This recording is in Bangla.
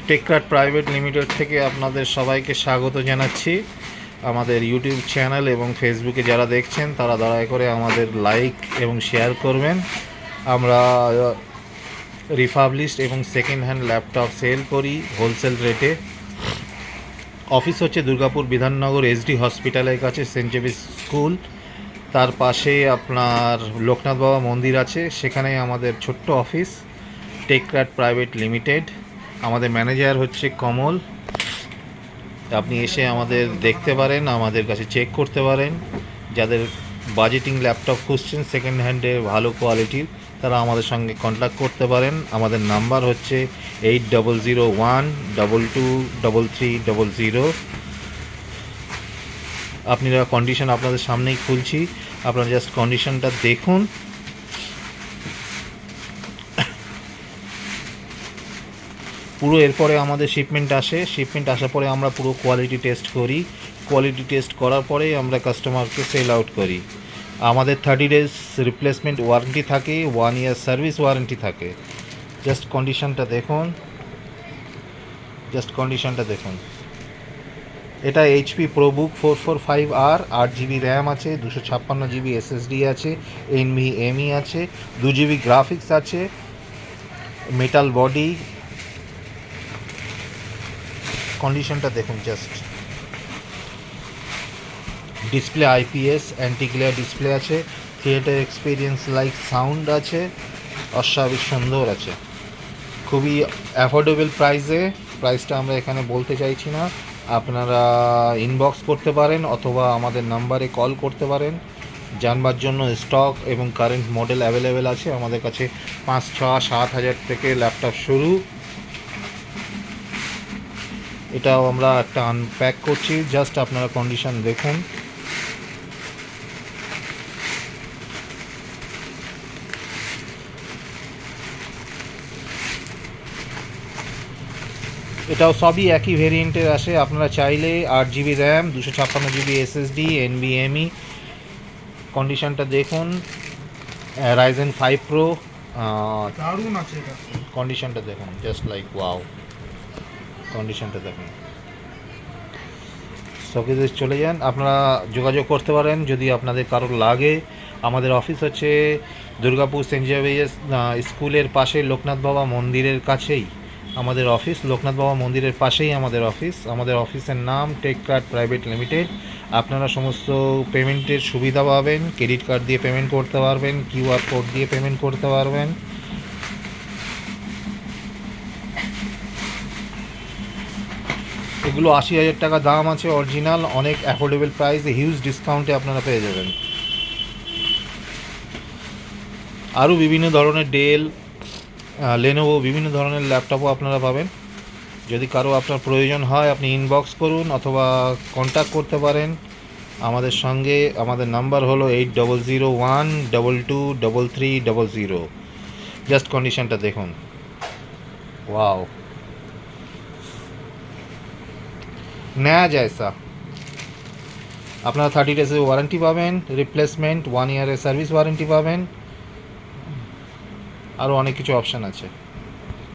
টেকক্রাফট প্রাইভেট লিমিটেড থেকে আপনাদের সবাইকে স্বাগত জানাচ্ছি। আমাদের ইউটিউব চ্যানেল এবং ফেসবুকে যারা দেখছেন তারা দয়া করে আমাদের লাইক এবং শেয়ার করবেন। আমরা রিফাবলিশড এবং সেকেন্ড হ্যান্ড ল্যাপটপ সেল করি হোলসেল রেটে। অফিস হচ্ছে দুর্গাপুর বিধাননগর এসডি হসপিটালের কাছে, সেন্ট জেভিয়ার্স স্কুল, তার পাশে আপনার লোকনাথ বাবা মন্দির আছে, সেখানেই আমাদের ছোট্ট অফিস টেকক্রাফট প্রাইভেট লিমিটেড। আমাদের ম্যানেজার হচ্ছে কমল। আপনি এসে আমাদের দেখতে পারেন, আমাদের কাছে চেক করতে পারেন। যাদের বাজেটিং ল্যাপটপ খুঁজছেন সেকেন্ড হ্যান্ডে ভালো কোয়ালিটির, তারা আমাদের সঙ্গে কন্ট্যাক্ট করতে পারেন। আমাদের নাম্বার হচ্ছে 8001223300। আপনারা কন্ডিশন আপনাদের সামনেই খুলছি, আপনারা জাস্ট কন্ডিশনটা দেখুন। পুরো এরপরে আমাদের শিপমেন্ট আসার পরে আমরা পুরো কোয়ালিটি টেস্ট করি। কোয়ালিটি টেস্ট করার পরে আমরা কাস্টমারকে সেল আউট করি। আমাদের 30 ডেজ রিপ্লেসমেন্ট ওয়ারেন্টি থাকে, 1 ইয়ার সার্ভিস ওয়ারেন্টি থাকে। জাস্ট কন্ডিশনটা দেখুন। এটা HP ProBook 445R, 8GB RAM আছে, 256GB SSD আছে, NVMe আছে, 2GB গ্রাফিক্স আছে, মেটাল বডি। কন্ডিশনটা দেখুন just. Display IPS anti glare display আছে, থিয়েটার এক্সপিরিয়েন্স লাইক সাউন্ড আছে, অস্বাভাবিক সুন্দর আছে, খুবই অ্যাফোর্ডেবল প্রাইসটা আমরা এখানে বলতে চাইছি না। আপনারা ইনবক্স করতে পারেন অথবা আমাদের নাম্বারে কল করতে পারেন জানবার জন্য। স্টক এবং কারেন্ট মডেল অ্যাভেলেবেল আছে আমাদের কাছে। 5, 6, 7 হাজার থেকে ল্যাপটপ শুরু। এটাও আমরা একটা আনপ্যাক করছি, জাস্ট আপনারা কন্ডিশন দেখুন। এটাও সবই একই ভেরিয়েন্টের আসে। আপনারা চাইলে 8GB RAM, 256GB SSD, NVMe। কন্ডিশনটা দেখুন। Ryzen 5 Pro দারুণ আছে এটা। কন্ডিশনটা দেখুন, জাস্ট লাইক ওয়াও। কন্ডিশনটা দেখুন। শোকেসে চলে যান, আপনারা যোগাযোগ করতে পারেন যদি আপনাদের কারোর লাগে। আমাদের অফিস হচ্ছে দুর্গাপুর সেন্ট জেভিয়ার্স স্কুলের পাশে লোকনাথ বাবা মন্দিরের কাছেই আমাদের অফিস। লোকনাথ বাবা মন্দিরের পাশেই আমাদের অফিস। আমাদের অফিসের নাম টেকক্রাফট প্রাইভেট লিমিটেড। আপনারা সমস্ত পেমেন্টের সুবিধা পাবেন। ক্রেডিট কার্ড দিয়ে পেমেন্ট করতে পারবেন, QR কোড দিয়ে পেমেন্ট করতে পারবেন। এগুলো 80,000 টাকা দাম আছে অরিজিনাল, অনেক অ্যাফোর্ডেবল প্রাইসে, হিউজ ডিসকাউন্টে আপনারা পেয়ে যাবেন। আরও বিভিন্ন ধরনের ডেল, লেনোভো বিভিন্ন ধরনের ল্যাপটপও আপনারা পাবেন। যদি কারো আপনার প্রয়োজন হয় আপনি ইনবক্স করুন অথবা কন্ট্যাক্ট করতে পারেন আমাদের সঙ্গে। আমাদের নাম্বার হলো 8001223300। জাস্ট কন্ডিশনটা দেখুন, ওয়াও, নেওয়া যায় স্যার। আপনারা 30 ডেজের ওয়ারেন্টি পাবেন, রিপ্লেসমেন্ট, 1 ইয়ারের সার্ভিস ওয়ারেন্টি পাবেন, আরও অনেক কিছু অপশান আছে।